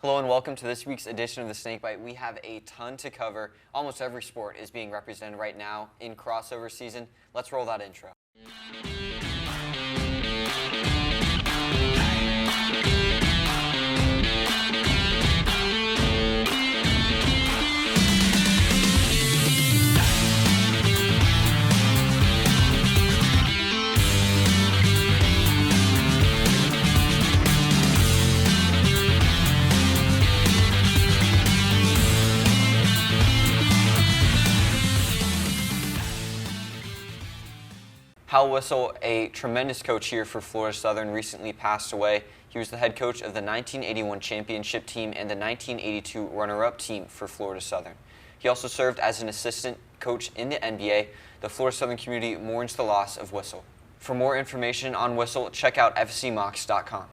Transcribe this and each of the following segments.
Hello and welcome to this week's edition of the Snakebite. We have a ton to cover. Almost every sport is being represented right now in crossover season. Let's roll that intro. Hal Whistle, a tremendous coach here for Florida Southern, recently passed away. He was the head coach of the 1981 championship team and the 1982 runner-up team for Florida Southern. He also served as an assistant coach in the NBA. The Florida Southern community mourns the loss of Whistle. For more information on Whistle, check out fcmox.com.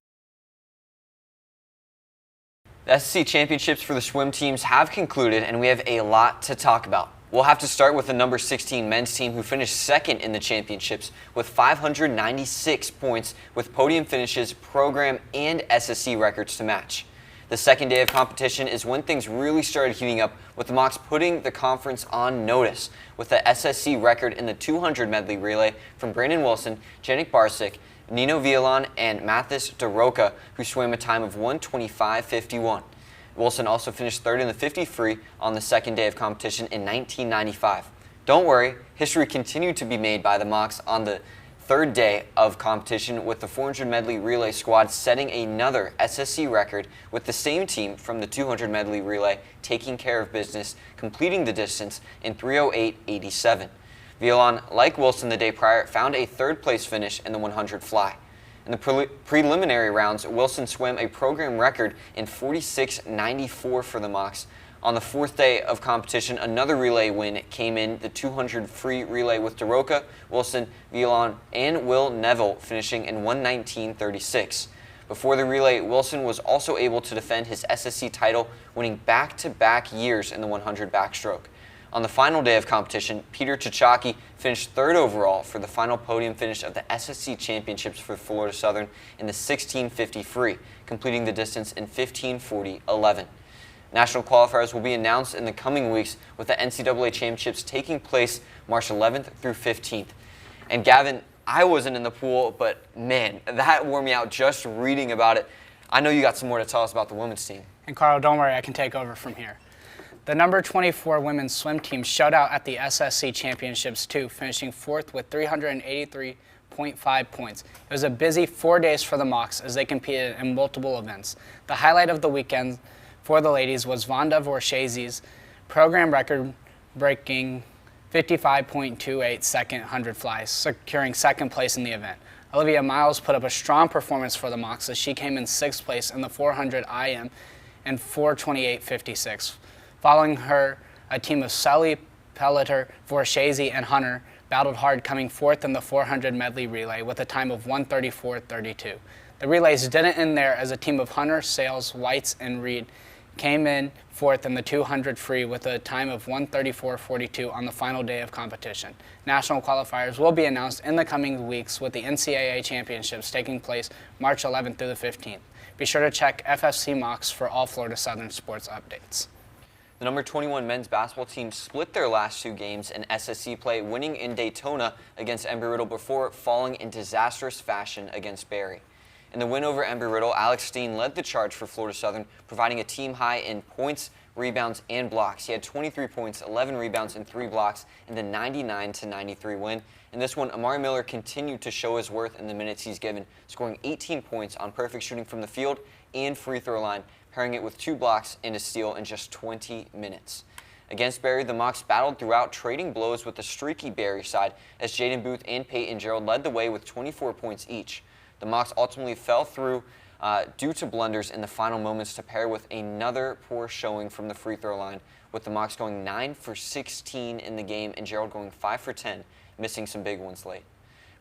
The SEC championships for the swim teams have concluded, and we have a lot to talk about. We'll have to start with the number 16 men's team, who finished second in the championships with 596 points, with podium finishes, program, and SSC records to match. The second day of competition is when things really started heating up, with the Mocs putting the conference on notice with the SSC record in the 200 medley relay from Brandon Wilson, 𝙏𝙃𝙀 𝙎𝙉𝘼𝙆𝙀, Nino Villalon, and Mathis 𝙏𝙃𝙀, who swam a time of 1:25:51. Wilson also finished third in the 50 free on the second day of competition in 1995. Don't worry, history continued to be made by the Mocs on the third day of competition, with the 400 medley relay squad setting another SSC record, with the same team from the 200 medley relay taking care of business, completing the distance in 3:08:87. Villalon, like Wilson the day prior, found a third place finish in the 100 fly. In the preliminary rounds, Wilson swam a program record in 46:94 for the Mocs. On the fourth day of competition, another relay win came in the 200 free relay, with 𝙏𝙃𝙀, Wilson, Villalon, and Will Neville finishing in 1:19:36. Before the relay, Wilson was also able to defend his SSC title, winning back-to-back years in the 100 backstroke. On the final day of competition, Peter 𝙏𝙀 finished third overall for the final podium finish of the SSC championships for Florida Southern in the 16:50 free, completing the distance in 15:40:11. National qualifiers will be announced in the coming weeks, with the NCAA championships taking place March 11th through 15th. And Gavin, I wasn't in the pool, but man, that wore me out just reading about it. I know you got some more to tell us about the women's team. And Carl, don't worry, I can take over from here. The number 24 women's swim team showed out at the SSC championships too, finishing fourth with 383.5 points. It was a busy 4 days for the Mocs as they competed in multiple events. The highlight of the weekend for the ladies was Vonda Vorshezhi's program record-breaking 55.28 second 100 flies, securing second place in the event. Olivia Miles put up a strong performance for the Mocs as she came in sixth place in the 400 IM and 4:28:56. Following her, a team of Sully, Pelleter, Vorshezhi, and Hunter battled hard, coming fourth in the 400 medley relay with a time of 1:34:32. The relays didn't end there, as a team of Hunter, Sales, Whites, and Reed came in fourth in the 200 free with a time of 1:34:42 on the final day of competition. National qualifiers will be announced in the coming weeks, with the NCAA championships taking place March 11th through the 15th. Be sure to check FFC Mocs for all Florida Southern sports updates. The number 21 men's basketball team split their last two games in SSC play, winning in Daytona against Embry-Riddle before falling in disastrous fashion against Barry. In the win over Embry-Riddle, Alex Steen led the charge for Florida Southern, providing a team high in points, rebounds, and blocks. He had 23 points, 11 rebounds, and 3 blocks in the 99-93 win. In this one, Amari Miller continued to show his worth in the minutes he's given, scoring 18 points on perfect shooting from the field and free throw line, pairing it with 2 blocks and a steal in just 20 minutes. Against Barry, the Mocs battled throughout, trading blows with the streaky Barry side, as Jaden Booth and Peyton Gerald led the way with 24 points each. The Mocs ultimately fell through due to blunders in the final moments, to pair with another poor showing from the free throw line, with the Mocs going 9 for 16 in the game and Gerald going 5 for 10, missing some big ones late.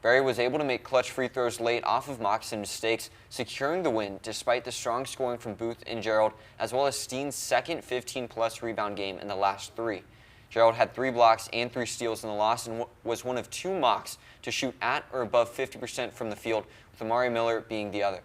Barry was able to make clutch free throws late off of Mocs and mistakes, securing the win despite the strong scoring from Booth and Gerald, as well as Steen's second 15-plus rebound game in the last 3. Gerald had 3 blocks and 3 steals in the loss, and was one of 2 Mocs to shoot at or above 50% from the field, with Amari Miller being the other.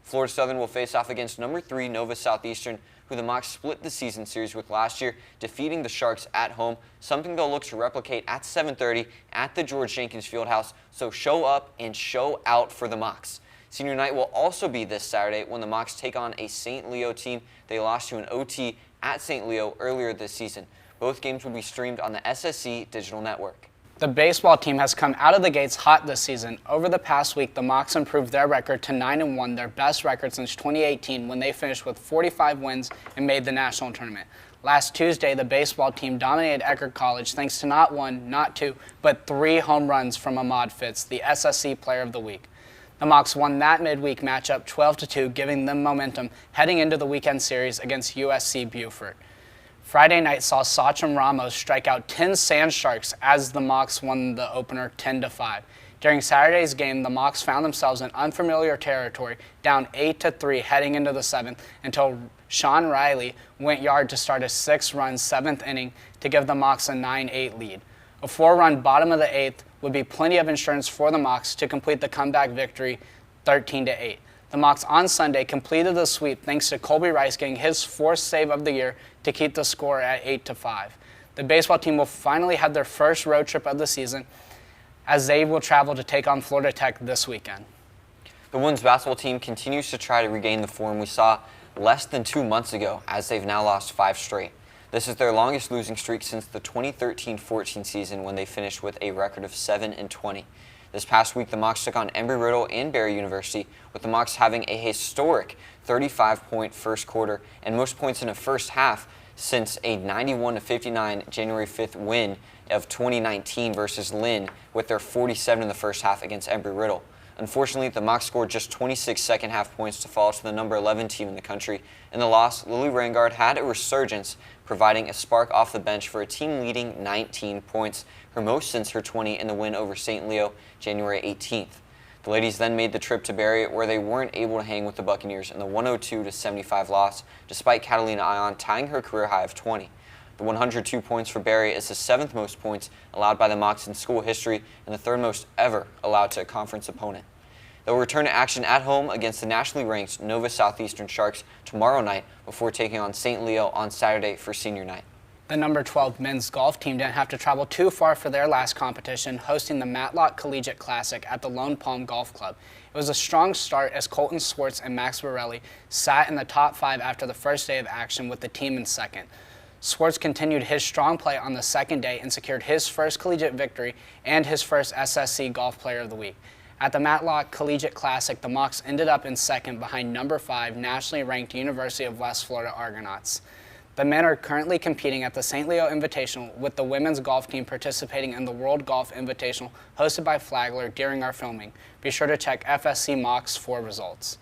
Florida Southern will face off against number 3 Nova Southeastern, who the Mocs split the season series with last year, defeating the Sharks at home, something they'll look to replicate at 7:30 at the George Jenkins Fieldhouse, so show up and show out for the Mocs. Senior night will also be this Saturday when the Mocs take on a St. Leo team they lost to an OT at St. Leo earlier this season. Both games will be streamed on the SSC Digital Network. The baseball team has come out of the gates hot this season. Over the past week, the Mocs improved their record to 9-1, their best record since 2018 when they finished with 45 wins and made the national tournament. Last Tuesday, the baseball team dominated Eckerd College thanks to not 1, not 2, but 3 home runs from Ahmad Fitz, the SSC Player of the Week. The Mocs won that midweek matchup 12-2, giving them momentum heading into the weekend series against USC Beaufort. Friday night saw Sachin Ramos strike out 10 Sand Sharks as the Mocs won the opener 10-5. During Saturday's game, the Mocs found themselves in unfamiliar territory, down 8-3 heading into the 7th until Sean Riley went yard to start a 6-run 7th inning to give the Mocs a 9-8 lead. A 4-run bottom of the 8th would be plenty of insurance for the Mocs to complete the comeback victory 13-8. The Mocs on Sunday completed the sweep thanks to Colby Rice getting his 4th save of the year to keep the score at 8-5. The baseball team will finally have their first road trip of the season as they will travel to take on Florida Tech this weekend. The women's basketball team continues to try to regain the form we saw less than 2 months ago, as they've now lost 5 straight. This is their longest losing streak since the 2013-14 season when they finished with a record of 7-20. This past week, the Mocs took on Embry-Riddle and Barry University, with the Mocs having a historic 35-point first quarter and most points in a first half since a 91-59 January 5th win of 2019 versus Lynn, with their 47 in the first half against Embry-Riddle. Unfortunately, the Mocs scored just 26 second-half points to fall to the number 11 team in the country. In the loss, Lily Rangard had a resurgence, providing a spark off the bench for a team-leading 19 points, her most since her 20 in the win over St. Leo January 18th. The ladies then made the trip to Barry, where they weren't able to hang with the Buccaneers in the 102-75 loss, despite Catalina Ion tying her career high of 20. The 102 points for Barry is the 7th most points allowed by the Mocs in school history and the 3rd most ever allowed to a conference opponent. They will return to action at home against the nationally ranked Nova Southeastern Sharks tomorrow night before taking on St. Leo on Saturday for senior night. The number 12 men's golf team didn't have to travel too far for their last competition, hosting the Matlock Collegiate Classic at the Lone Palm Golf Club. It was a strong start as Colton Swartz and Max Borelli sat in the top 5 after the first day of action with the team in second. Swartz continued his strong play on the second day and secured his first collegiate victory and his first SSC Golf Player of the Week. At the Matlock Collegiate Classic, the Mocs ended up in second behind number 5 nationally ranked University of West Florida Argonauts. The men are currently competing at the St. Leo Invitational, with the women's golf team participating in the World Golf Invitational hosted by Flagler during our filming. Be sure to check FSC Mocs for results.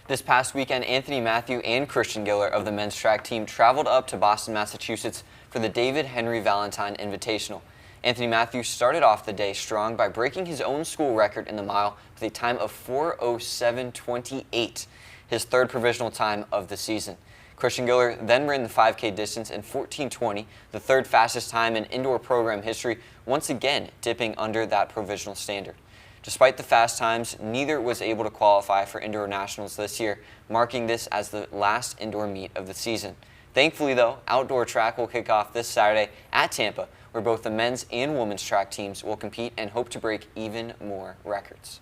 This past weekend, Anthony Matthew and Christian Giller of the men's track team traveled up to Boston, Massachusetts for the David Henry Valentine Invitational. Anthony Matthews started off the day strong by breaking his own school record in the mile with a time of 4:07:28, his 3rd provisional time of the season. Christian Giller then ran the 5K distance in 14:20, the 3rd fastest time in indoor program history, once again dipping under that provisional standard. Despite the fast times, neither was able to qualify for indoor nationals this year, marking this as the last indoor meet of the season. Thankfully, though, outdoor track will kick off this Saturday at Tampa, where both the men's and women's track teams will compete and hope to break even more records.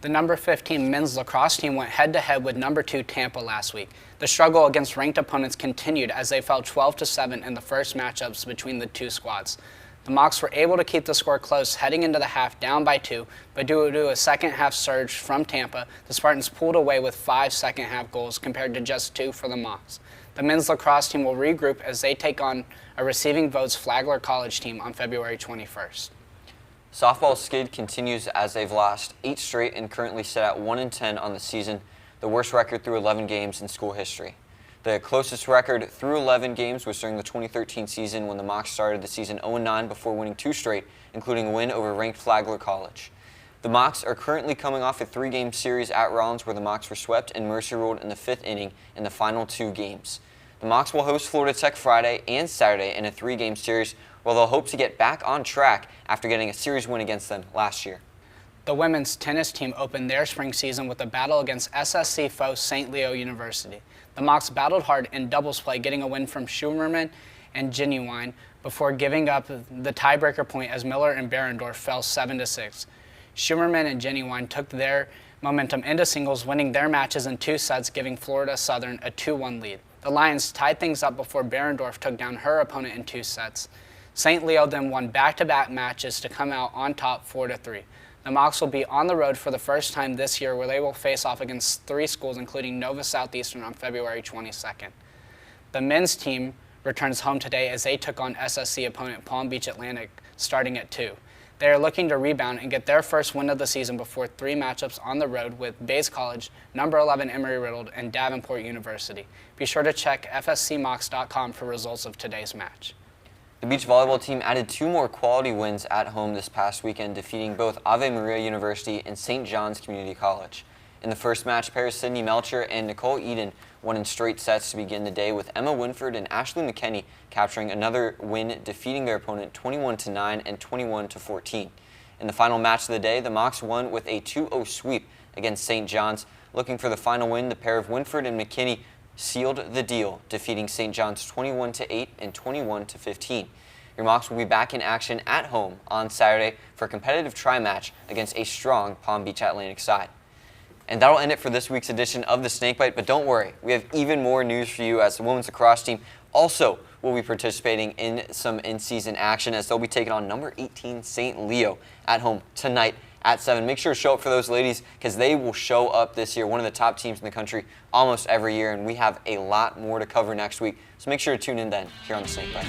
The number 15 men's lacrosse team went head-to-head with number 2 Tampa last week. The struggle against ranked opponents continued as they fell 12-7 in the first matchups between the two squads. The Mocs were able to keep the score close heading into the half down by 2, but due to a second-half surge from Tampa, the Spartans pulled away with 5 second-half goals compared to just 2 for the Mocs. The men's lacrosse team will regroup as they take on a receiving votes Flagler College team on February 21st. Softball skid continues as they've lost 8 straight and currently sit at 1-10 on the season, the worst record through 11 games in school history. The closest record through 11 games was during the 2013 season when the Mocs started the season 0-9 before winning 2 straight, including a win over ranked Flagler College. The Mocs are currently coming off a 3-game series at Rollins where the Mocs were swept and mercy ruled in the 5th inning in the final 2 games. The Mocs will host Florida Tech Friday and Saturday in a 3-game series, where they'll hope to get back on track after getting a series win against them last year. The women's tennis team opened their spring season with a battle against SSC foe St. Leo University. The Mocs battled hard in doubles play, getting a win from Schumerman and Genuine before giving up the tiebreaker point as Miller and Behrendorf fell 7-6. Schumerman and Genuine took their momentum into singles, winning their matches in 2 sets, giving Florida Southern a 2-1 lead. The Lions tied things up before Behrendorf took down her opponent in 2 sets. St. Leo then won back-to-back matches to come out on top 4-3. The Mocs will be on the road for the first time this year, where they will face off against 3 schools, including Nova Southeastern on February 22nd. The men's team returns home today as they took on SSC opponent Palm Beach Atlantic starting at 2. They are looking to rebound and get their first win of the season before 3 matchups on the road with Bates College, number 11 Emory-Riddle, and Davenport University. Be sure to check fscmocs.com for results of today's match. The beach volleyball team added 2 more quality wins at home this past weekend, defeating both Ave Maria University and St. John's Community College. In the first match, pairs Sydney Melcher and Nicole Eden won in straight sets to begin the day, with Emma Winford and Ashley McKenney capturing another win, defeating their opponent 21-9 and 21-14. In the final match of the day, the Mocs won with a 2-0 sweep against St. John's. Looking for the final win, the pair of Winford and McKinney sealed the deal, defeating St. John's 21-8 and 21-15. Your Mocs will be back in action at home on Saturday for a competitive tri-match against a strong Palm Beach Atlantic side. And that'll end it for this week's edition of the Snakebite, but don't worry, we have even more news for you, as the women's lacrosse team also will be participating in some in-season action, as they'll be taking on number 18 St. Leo at home tonight at 7. Make sure to show up for those ladies, because they will show up this year, one of the top teams in the country almost every year, and we have a lot more to cover next week. So make sure to tune in then here on the Snakebite.